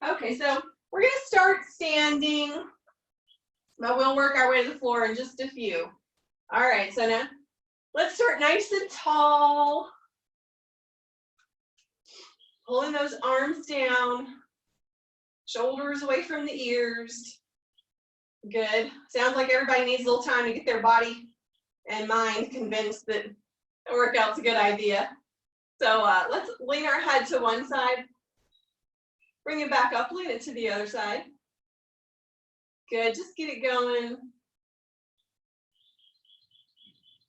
Okay, so we're gonna start standing, but we'll work our way to the floor in just a few. All right, so now let's start nice and tall. Pulling those arms down, shoulders away from the ears. Good. Sounds like everybody needs a little time to get their body and mind convinced that a workout's a good idea. So let's lean our head to one side. Bring it back up, lean it to the other side. Good, just get it going.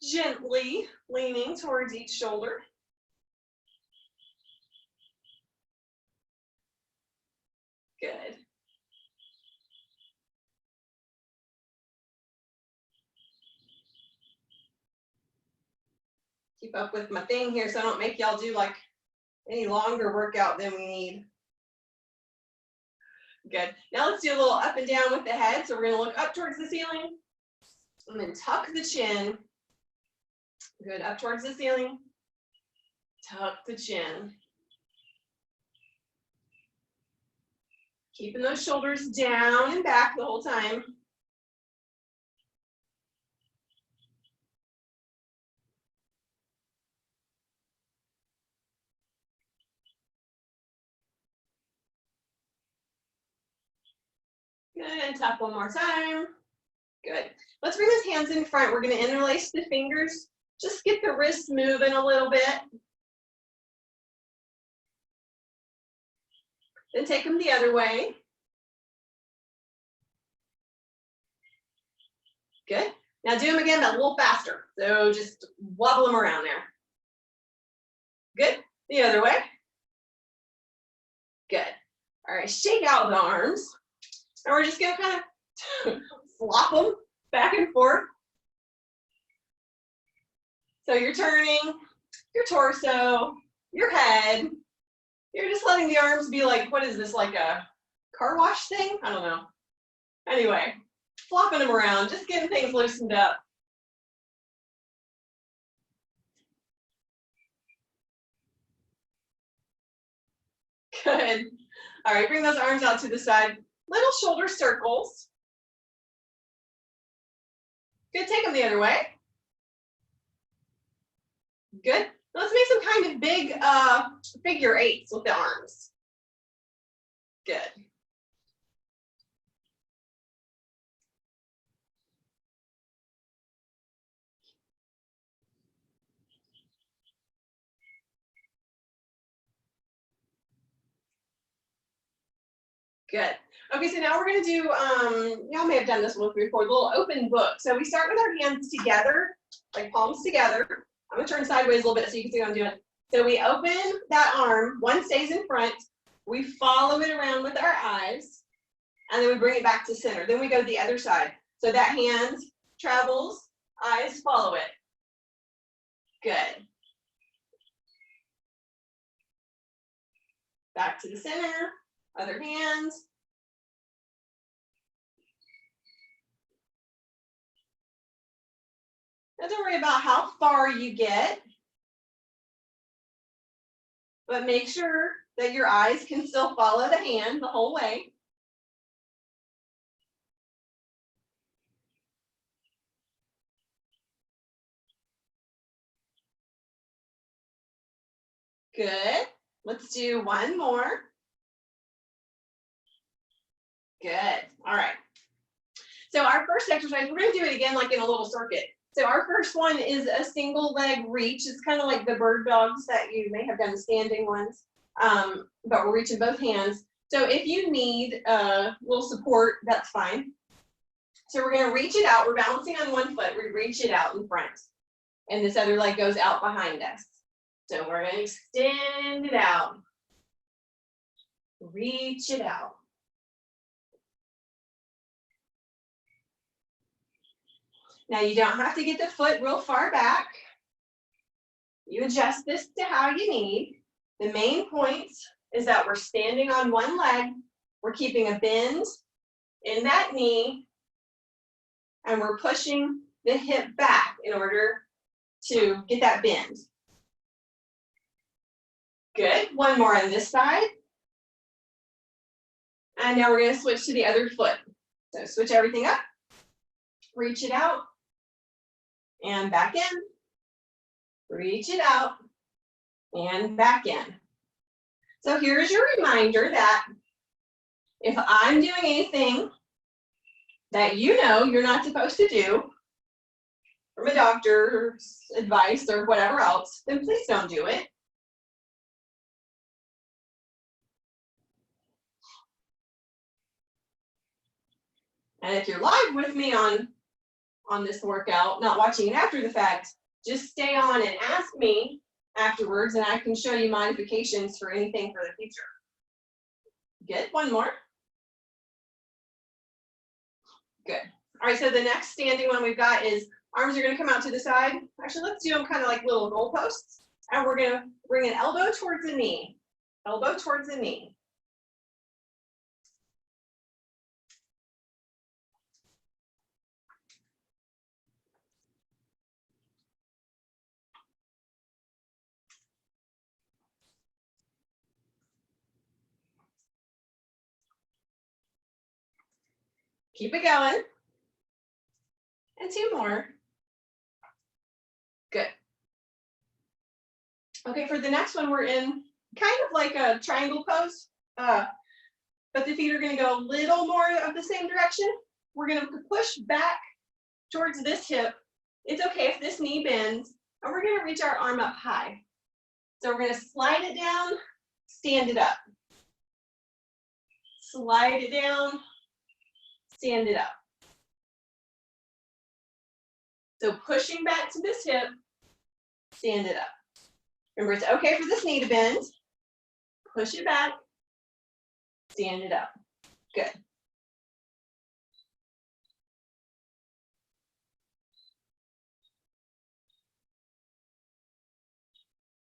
Gently leaning towards each shoulder. Good. Keep up with my thing here so I don't make y'all do like any longer workout than we need. Good. Now let's do a little up and down with the head. So we're going to look up towards the ceiling and then tuck the chin. Good. Up towards the ceiling. Tuck the chin. Keeping those shoulders down and back the whole time. Good, and tuck one more time. Good. Let's bring those hands in front. We're going to interlace the fingers. Just get the wrists moving a little bit. Then take them the other way. Good. Now do them again, but a little faster. So just wobble them around there. Good. The other way. Good. All right, shake out the arms. And we're just going to kind of flop them back and forth. So you're turning your torso, your head. You're just letting the arms be like, what is this, like a car wash thing? I don't know. Anyway, flopping them around, just getting things loosened up. Good. All right, bring those arms out to the side. Little shoulder circles. Good, take them the other way. Good. Let's make some kind of big figure eights with the arms. Good. Good. Okay, so now we're going to do, y'all may have done this one with me before, the little open book. So we start with our hands together, like palms together. I'm going to turn sideways a little bit so you can see what I'm doing. So we open that arm, one stays in front. We follow it around with our eyes, and then we bring it back to center. Then we go to the other side. So that hand travels, eyes follow it. Good. Back to the center, other hands. Now don't worry about how far you get, but make sure that your eyes can still follow the hand the whole way. Good. Let's do one more. Good. All right. So our first exercise, we're going to do it again like in a little circuit. So our first one is a single leg reach. It's kind of like the bird dogs that you may have done, the standing ones, but we're reaching both hands. So if you need a little support, that's fine. So we're going to reach it out. We're balancing on one foot. We reach it out in front. And this other leg goes out behind us. So we're going to extend it out. Reach it out. Now you don't have to get the foot real far back. You adjust this to how you need. The main point is that we're standing on one leg. We're keeping a bend in that knee. And we're pushing the hip back in order to get that bend. Good. One more on this side. And now we're going to switch to the other foot. So switch everything up, reach it out, and back in, reach it out, and back in. So here's your reminder that if I'm doing anything that you know you're not supposed to do, from a doctor's advice or whatever else, then please don't do it. And if you're live with me on this workout, not watching it after the fact, just stay on and ask me afterwards, and I can show you modifications for anything for the future. Good, one more. Good. All right, so the next standing one we've got is arms are going to come out to the side. Actually, let's do them kind of like little goalposts. And we're going to bring an elbow towards the knee. Elbow towards the knee. Keep it going. And two more. Good. Okay, for the next one, we're in kind of like a triangle pose, but the feet are going to go a little more of the same direction. We're going to push back towards this hip. It's okay if this knee bends, and we're going to reach our arm up high. So we're going to slide it down, stand it up. Slide it down, stand it up. So pushing back to this hip, stand it up. Remember, it's okay for this knee to bend. Push it back, stand it up. Good.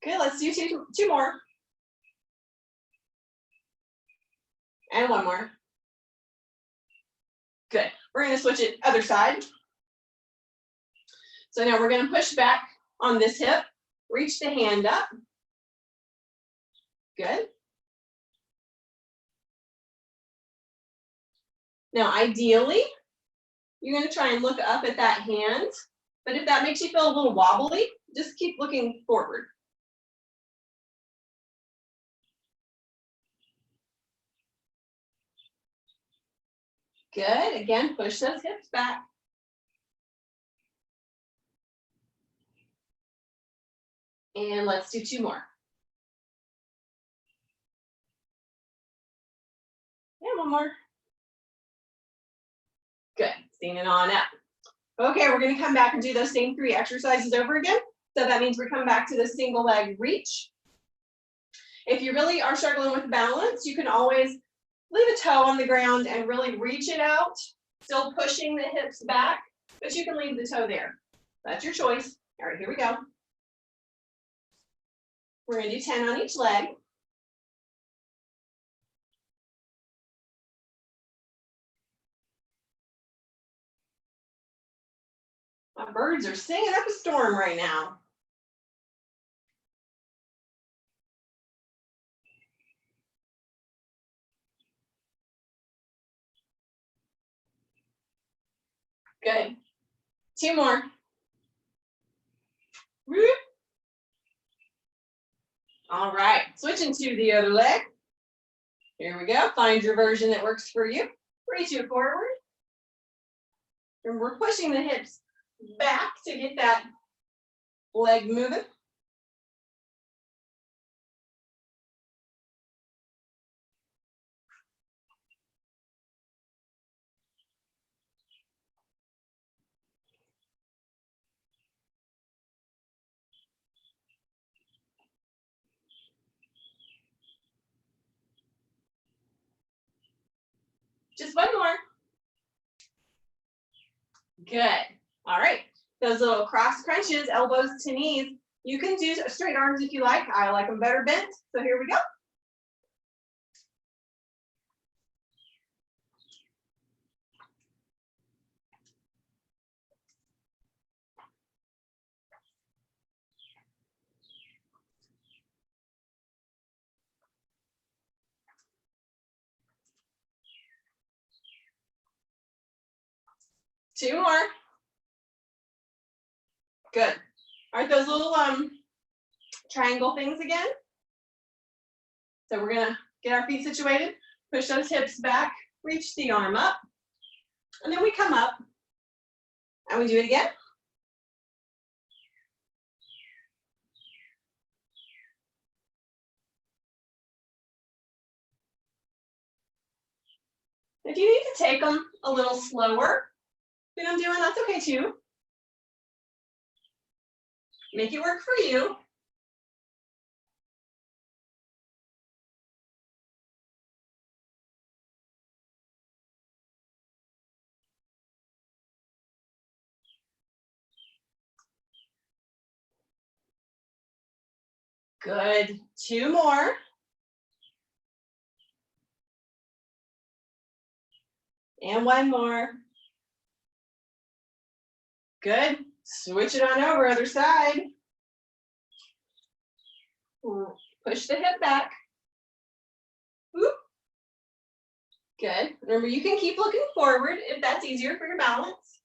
Good, let's do two more. And one more. Good. We're going to switch it other side. So now we're going to push back on this hip, reach the hand up. Good. Now, ideally, you're going to try and look up at that hand, but if that makes you feel a little wobbly, just keep looking forward. Good. Again, push those hips back. And let's do two more. And one more. Good. Standing on up. Okay, we're going to come back and do those same three exercises over again. So that means we're coming back to the single leg reach. If you really are struggling with balance, you can always leave a toe on the ground and really reach it out, still pushing the hips back, but you can leave the toe there. That's your choice. All right, here we go. We're going to do 10 on each leg. My birds are singing up a storm right now. Good. Two more. All right, switching to the other leg. Here we go. Find your version that works for you. Reach it forward. And we're pushing the hips back to get that leg moving. Just one more. Good. All right. Those little cross crunches, elbows to knees. You can do straight arms if you like. I like them better bent. So here we go. 2 more. Good. Aren't those little triangle things again? So we're gonna get our feet situated, push those hips back, reach the arm up, and then we come up and we do it again. If you need to take them a little slower than I'm doing, that's okay too. Make it work for you. Good. 2 more. And 1 more. Good. Switch it on over, other side. Push the hip back. Whoop. Good. Remember, you can keep looking forward if that's easier for your balance.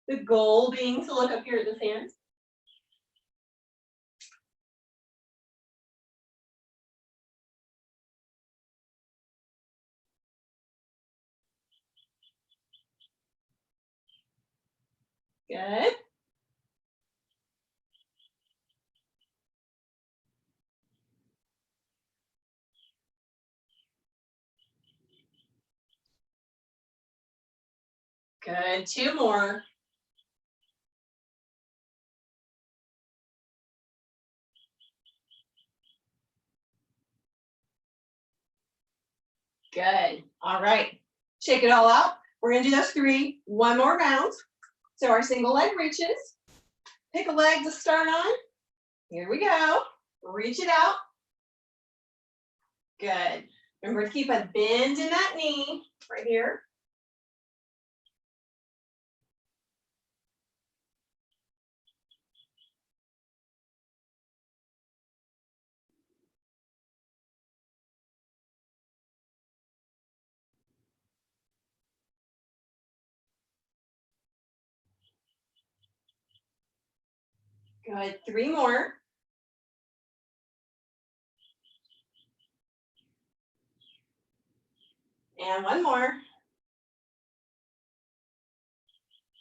The goal being to look up here at this hand. Good. Good. 2 more. Good. All right. Shake it all out. We're going to do those 3. 1 more round. So our single leg reaches. Pick a leg to start on. Here we go. Reach it out. Good. Remember to keep a bend in that knee right here. Good. 3 more. And 1 more.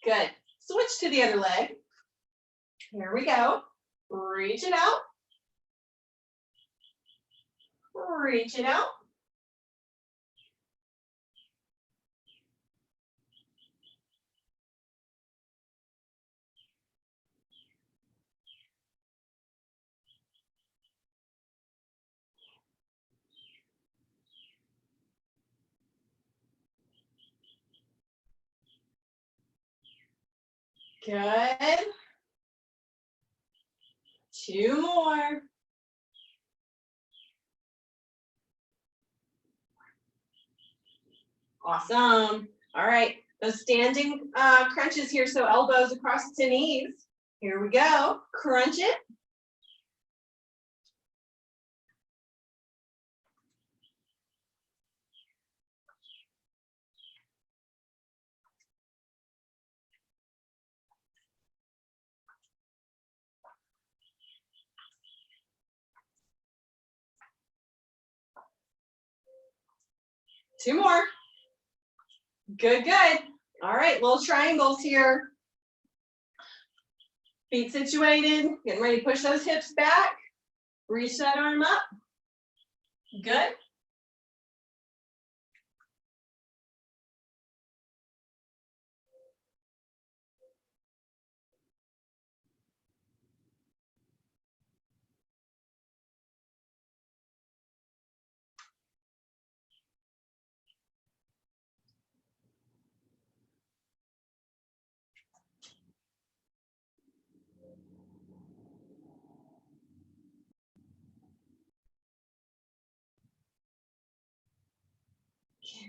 Good. Switch to the other leg. Here we go. Reach it out. Reach it out. Good. 2 more. Awesome. All right. Those standing crunches here, so elbows across to knees. Here we go. Crunch it. Two more. Good, good. All right, little triangles here. Feet situated. Getting ready to push those hips back. Reach that arm up. Good.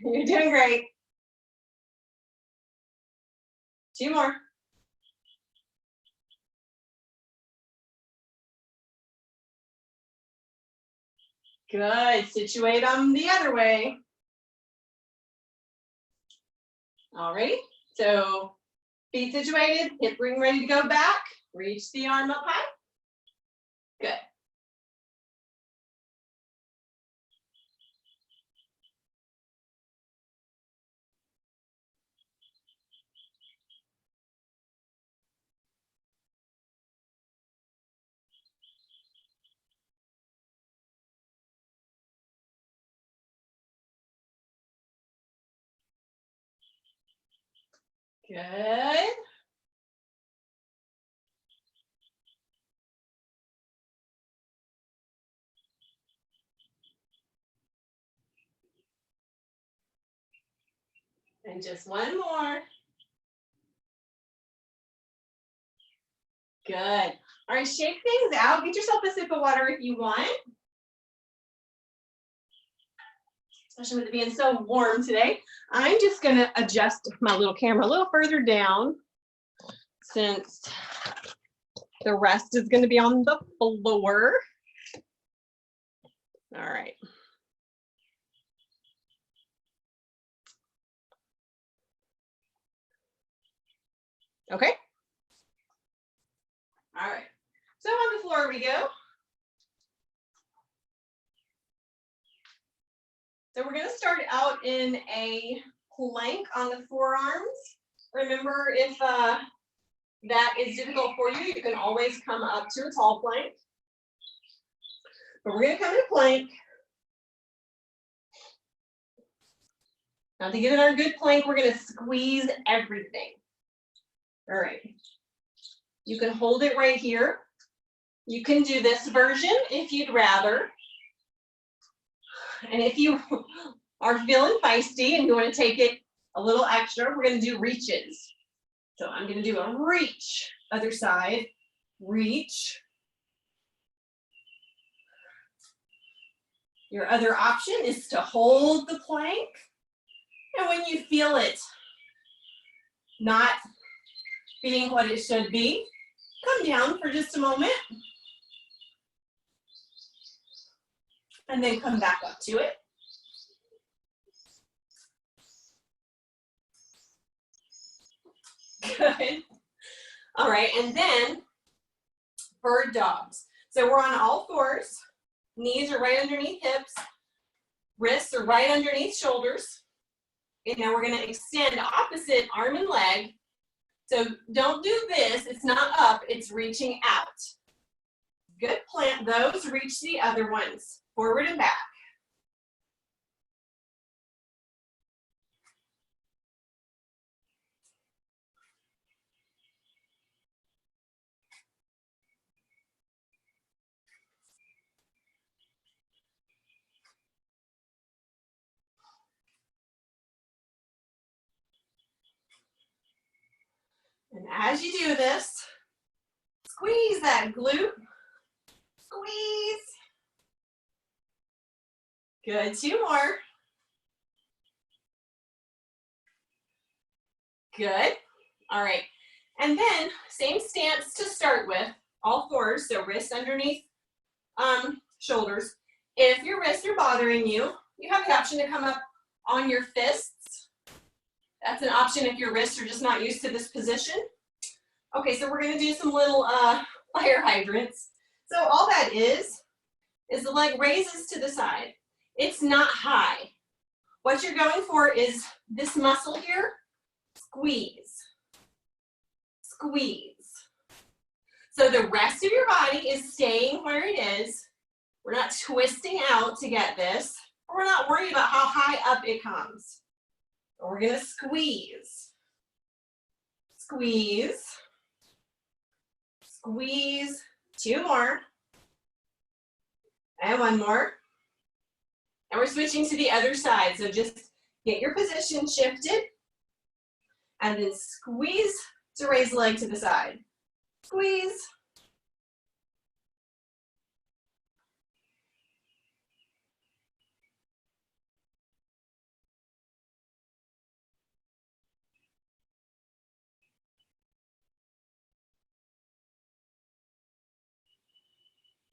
You're doing great. 2 more. Good. Situate them the other way. All right, so feet situated, hip ring ready to go back. Reach the arm up high. Good. Good. And just one more. Good. All right, shake things out. Get yourself a sip of water if you want. Especially with it being so warm today. I'm just gonna adjust my little camera a little further down since the rest is gonna be on the floor. All right. Okay. All right. So on the floor we go. So we're gonna start out in a plank on the forearms. Remember, if that is difficult for you, you can always come up to a tall plank. But we're gonna come in a plank. Now to get in our good plank, we're gonna squeeze everything. All right. You can hold it right here. You can do this version if you'd rather. And if you are feeling feisty and you want to take it a little extra, we're going to do reaches. So I'm going to do a reach, other side, reach. Your other option is to hold the plank. And when you feel it not being what it should be, come down for just a moment. And then come back up to it. Good. All right, and then bird dogs. So we're on all fours. Knees are right underneath hips. Wrists are right underneath shoulders. And now we're going to extend opposite arm and leg. So don't do this. It's not up. It's reaching out. Good. Plant those. Reach the other ones. Forward and back. And as you do this, squeeze that glute. Squeeze. Good. Two more. Good. All right. And then same stance to start with, all fours, so wrists underneath shoulders. If your wrists are bothering you, you have the option to come up on your fists. That's an option if your wrists are just not used to this position. Okay, so we're going to do some little fire hydrants. So all that is the leg raises to the side. It's not high. What you're going for is this muscle here, squeeze, squeeze. So the rest of your body is staying where it is. We're not twisting out to get this. We're not worried about how high up it comes. We're going to squeeze, squeeze, squeeze. Two more. And one more. And we're switching to the other side. So just get your position shifted. And then squeeze to raise the leg to the side. Squeeze.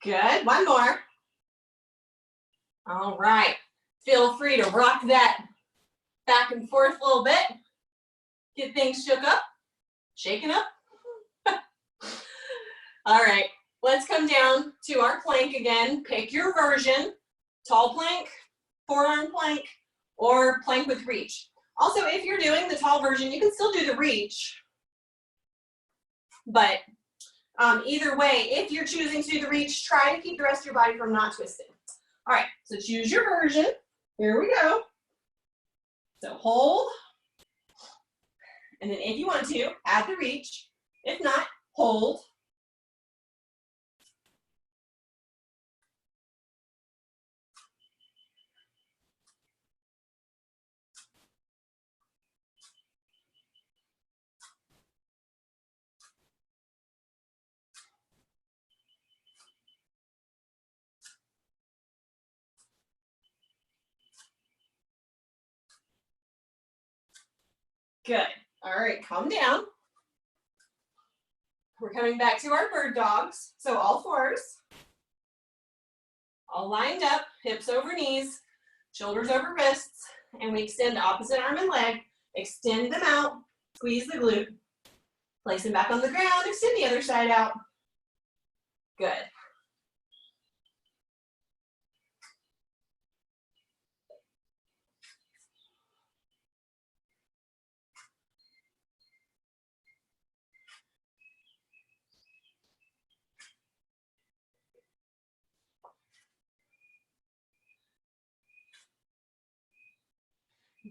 Good. One more. All right. Feel free to rock that back and forth a little bit. Get things shook up, shaken up. All right, let's come down to our plank again. Pick your version, tall plank, forearm plank, or plank with reach. Also, if you're doing the tall version, you can still do the reach. But either way, if you're choosing to do the reach, try to keep the rest of your body from not twisting. All right, so choose your version. Here we go. So hold. And then if you want to, add the reach. If not, hold. Good. All right, calm down. We're coming back to our bird dogs. So all fours, all lined up, hips over knees, shoulders over wrists, and we extend opposite arm and leg, extend them out, squeeze the glute, place them back on the ground, extend the other side out. Good.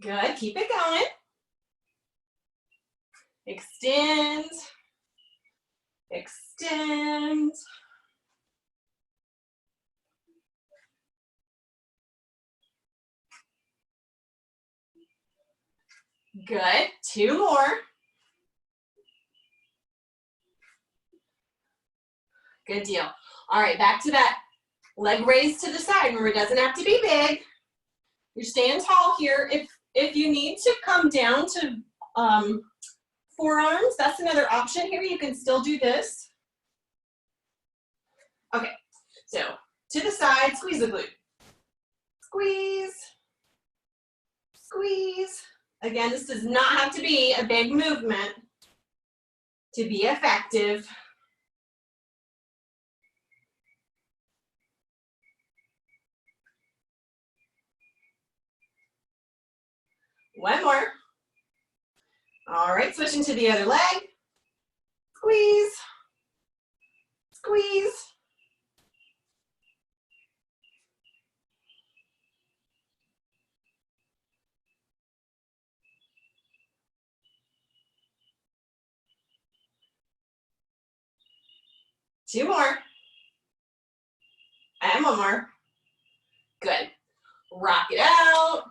Good, keep it going. Extend, extend. Good, 2 more. Good deal. All right, back to that leg raised to the side. Remember, it doesn't have to be big. You're staying tall here. If you need to come down to forearms, that's another option here. You can still do this. Okay, so to the side, squeeze the glute. Squeeze, squeeze. Again, this does not have to be a big movement to be effective. One more. All right, switching to the other leg. Squeeze, squeeze. Two more. And one more. Good. Rock it out.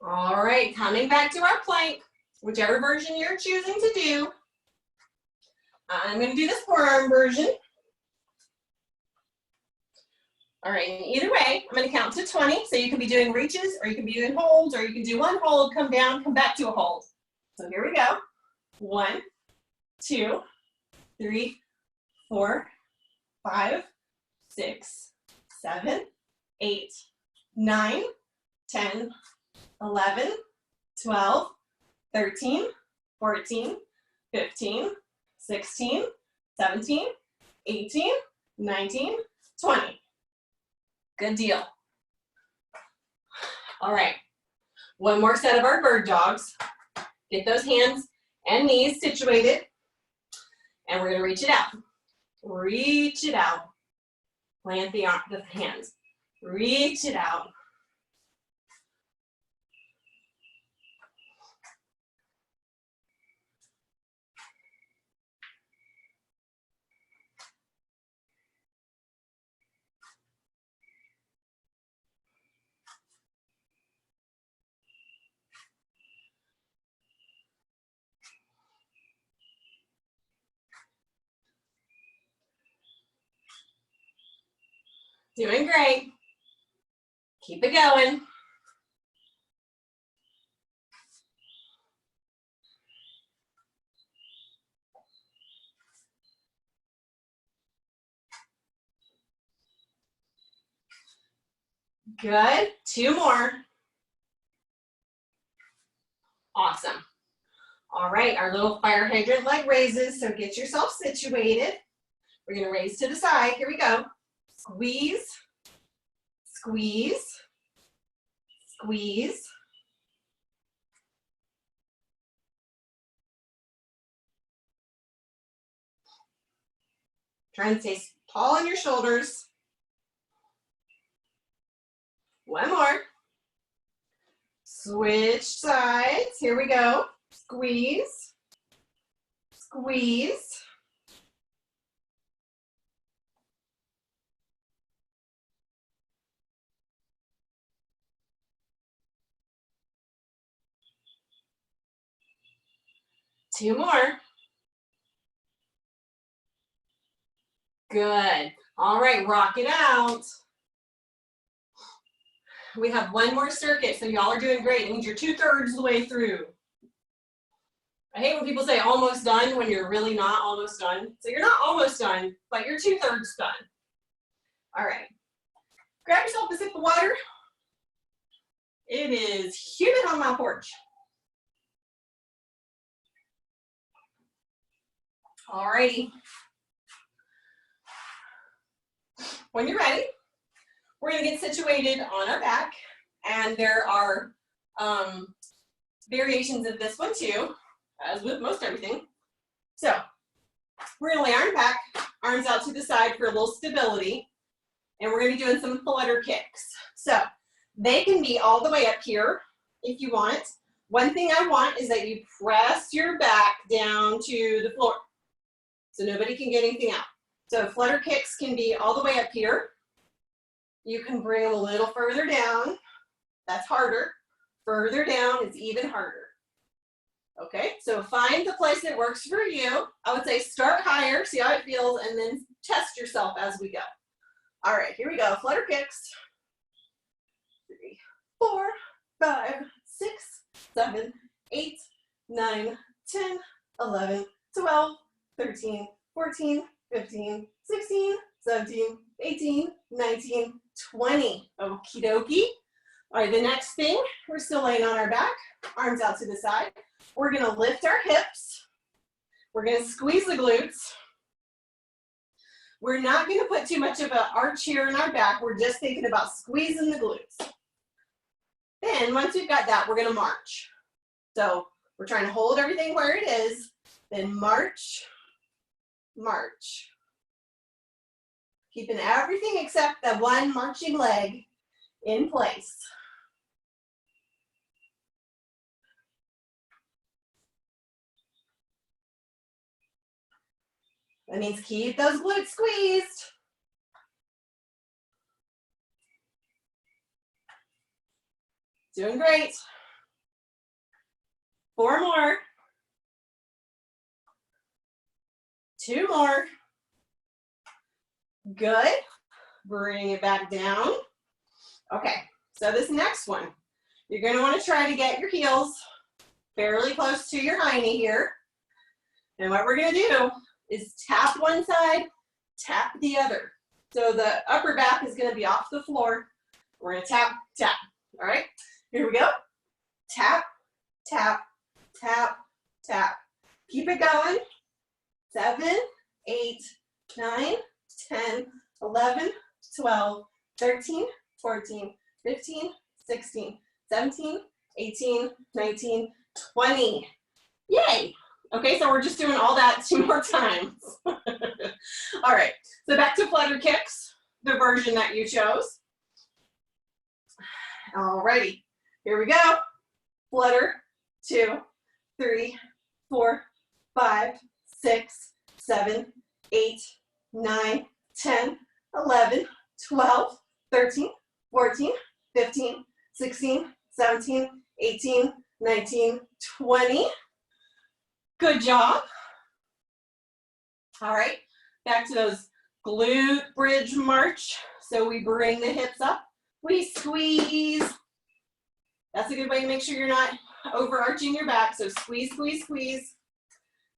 All right, coming back to our plank, whichever version you're choosing to do. I'm going to do this forearm version. All right, and either way, I'm going to count to 20. So you can be doing reaches, or you can be doing holds, or you can do one hold, come down, come back to a hold. So here we go. 1, 2, 3, 4, 5, 6, 7, 8, 9, 10, 11, 12, 13, 14, 15, 16, 17, 18, 19, 20. Good deal. All right, one more set of our bird dogs. Get those hands and knees situated, and we're gonna reach it out. Reach it out. Plant the hands. Reach it out. Doing great. Keep it going. Good. 2 more. Awesome. All right, our little fire hydrant leg raises, so get yourself situated. We're gonna raise to the side. Here we go. Squeeze, squeeze, squeeze. Try and stay tall on your shoulders. One more. Switch sides. Here we go. Squeeze, squeeze. Two more. Good. All right, rock it out. We have one more circuit, so y'all are doing great. It means you're 2/3 the way through. I hate when people say almost done when you're really not almost done. So you're not almost done, but you're 2/3 done. All right. Grab yourself a sip of water. It is humid on my porch. All righty. When you're ready, we're going to get situated on our back, and there are variations of this one too, as with most everything. So we're going to lay our back, arms out to the side for a little stability, and we're going to be doing some flutter kicks. So they can be all the way up here if you want. One thing I want is that you press your back down to the floor so nobody can get anything out. So flutter kicks can be all the way up here. You can bring them a little further down. That's harder. Further down is even harder. Okay, so find the place that works for you. I would say start higher, see how it feels, and then test yourself as we go. All right, here we go. Flutter kicks. 3, 4, 5, 6, 7, 8, 9, 10, 11, 12, 13, 14, 15, 16, 17, 18, 19, 20. Okie dokie. All right, the next thing, we're still laying on our back, arms out to the side. We're gonna lift our hips. We're gonna squeeze the glutes. We're not gonna put too much of an arch here in our back. We're just thinking about squeezing the glutes. Then once we've got that, we're gonna march. So we're trying to hold everything where it is, then march, march. Keeping everything except the one marching leg in place. That means keep those glutes squeezed. Doing great. 4 more. 2 more. Good. Bring it back down. Okay, so this next one, you're going to want to try to get your heels fairly close to your hiney here. And what we're going to do is tap one side, tap the other. So the upper back is going to be off the floor. We're going to tap, tap. All right, here we go. Tap, tap, tap, tap. Keep it going. 7, 8, 9, 10, 11, 12, 13, 14, 15, 16, 17, 18, 19, 20. Yay! Okay, so we're just doing all that 2 more times. All right, so back to flutter kicks, the version that you chose. All righty, here we go. Flutter, 2, 3, 4, 5, 6, 7, 8, 9, 10, 11, 12, 13, 14, 15, 16, 17, 18, 19, 20. Good job. All right, back to those glute bridge march. So we bring the hips up, we squeeze. That's a good way to make sure you're not overarching your back. So squeeze, squeeze, squeeze.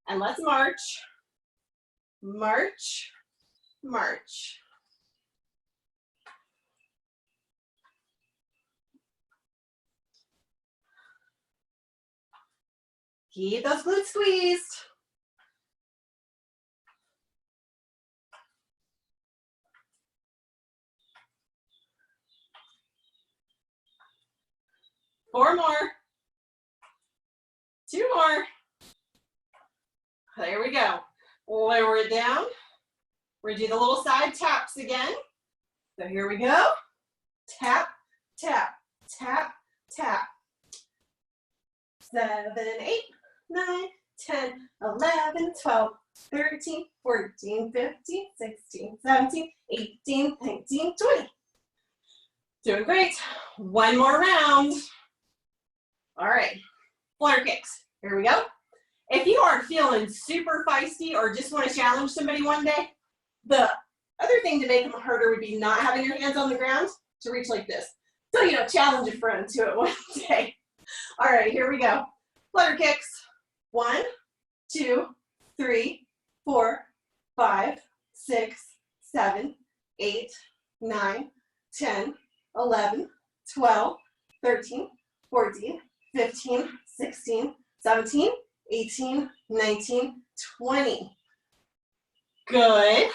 And let's march, march, march. Keep those glutes squeezed. Four more. Two more. There we go. Lower it down. We're gonna do the little side taps again. So here we go. Tap, tap, tap, tap. 7, 8, 9, 10, 11, 12, 13, 14, 15, 16, 17, 18, 19, 20. Doing great. One more round. All right, flutter kicks. Here we go. If you are feeling super feisty or just want to challenge somebody one day, the other thing to make them harder would be not having your hands on the ground to reach like this. So, you know, challenge a friend to it one day. All right, here we go. Flutter kicks. 1, 2, 3, 4, 5, 6, 7, 8, 9, 10, 11, 12, 13, 14, 15, 16, 17, 18, 19, 20. Good.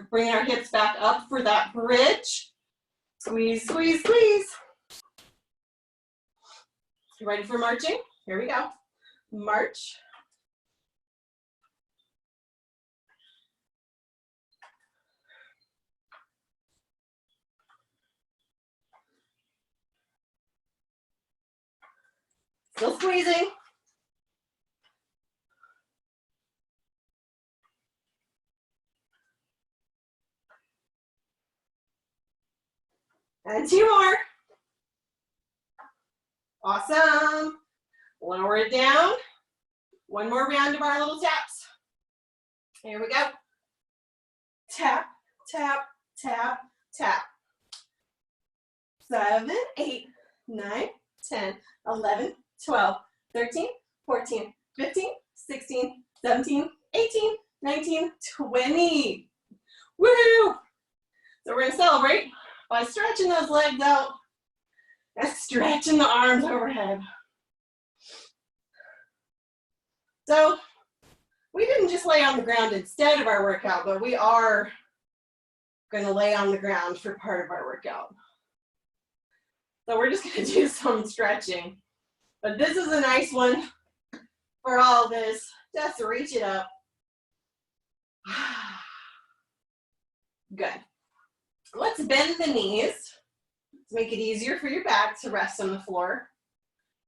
Bring our hips back up for that bridge. Squeeze, squeeze, squeeze. You ready for marching? Here we go. March. Still squeezing. And 2 more. Awesome. Lower it down. One more round of our little taps. Here we go. Tap, tap, tap, tap. 7, 8, 9, 10, 11, 12, 13, 14, 15, 16, 17, 18, 19, 20. Woohoo! So we're gonna celebrate by stretching those legs out and stretching the arms overhead. So we didn't just lay on the ground instead of our workout, but we are gonna lay on the ground for part of our workout. So we're just gonna do some stretching. But this is a nice one for all this. Just reach it up. Good. Let's bend the knees to make it easier for your back to rest on the floor.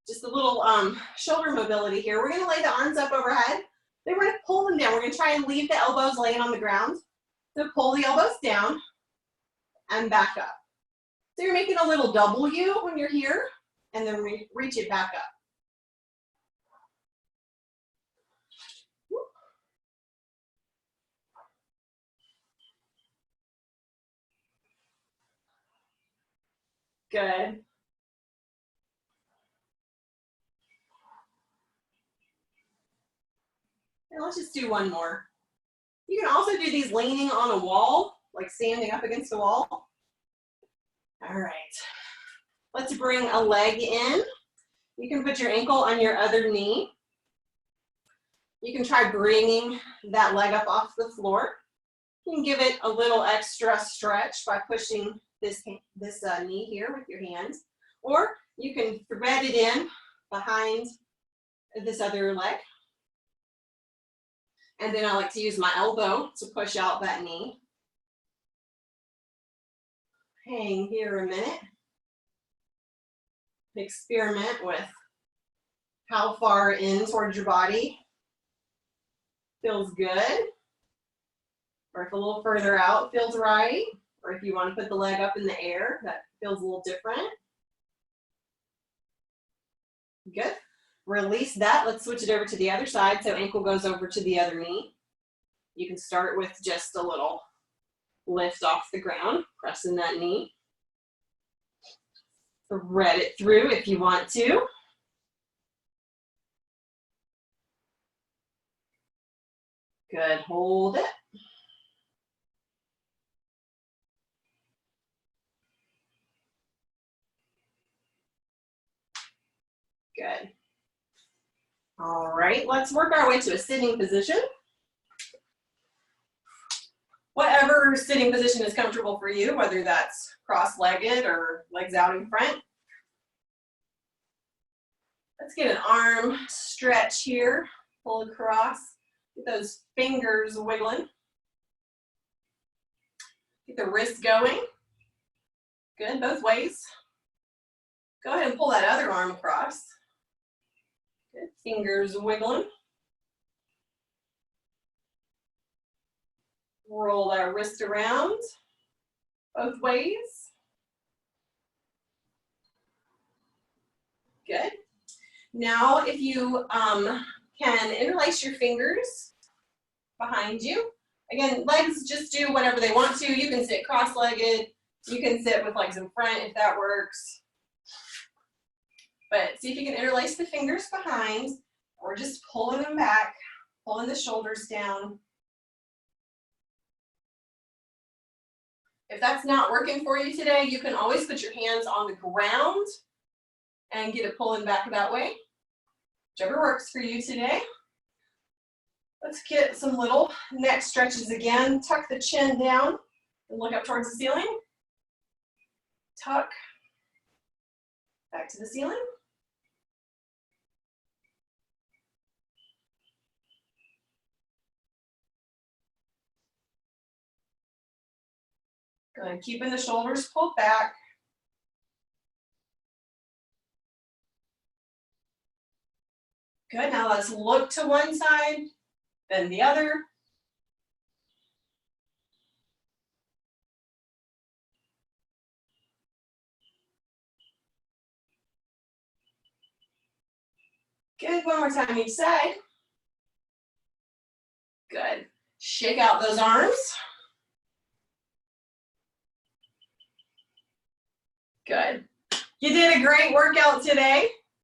Just a little shoulder mobility here. We're gonna lay the arms up overhead. Then we're gonna pull them down. We're gonna try and leave the elbows laying on the ground. So pull the elbows down and back up. So you're making a little W when you're here, and then reach it back up. Good. And let's just do one more. You can also do these leaning on a wall, like standing up against a wall. All right. Let's bring a leg in. You can put your ankle on your other knee. You can try bringing that leg up off the floor. You can give it a little extra stretch by pushing this knee here with your hands. Or you can thread it in behind this other leg. And then I like to use my elbow to push out that knee. Hang here a minute. Experiment with how far in towards your body feels good. Or if a little further out feels right. Or if you want to put the leg up in the air, that feels a little different. Good. Release that. Let's switch it over to the other side. So ankle goes over to the other knee. You can start with just a little lift off the ground, pressing that knee. Thread it through if you want to. Good. Hold it. Good. All right, let's work our way to a sitting position. Whatever sitting position is comfortable for you, whether that's cross-legged or legs out in front. Let's get an arm stretch here, pull across, get those fingers wiggling. Get the wrist going. Good, both ways. Go ahead and pull that other arm across. Good, fingers wiggling. Roll that wrist around, both ways. Good. Now, if you can interlace your fingers behind you. Again, legs just do whatever they want to. You can sit cross-legged. You can sit with legs in front if that works. But see if you can interlace the fingers behind, or just pulling them back, pulling the shoulders down. If that's not working for you today, you can always put your hands on the ground and get it pulling back that way. Whichever works for you today. Let's get some little neck stretches again. Tuck the chin down and look up towards the ceiling. Tuck, back to the ceiling. Good, keeping the shoulders pulled back. Good, now let's look to one side, then the other. Good, one more time each side. Good, shake out those arms. Good. You did a great workout today.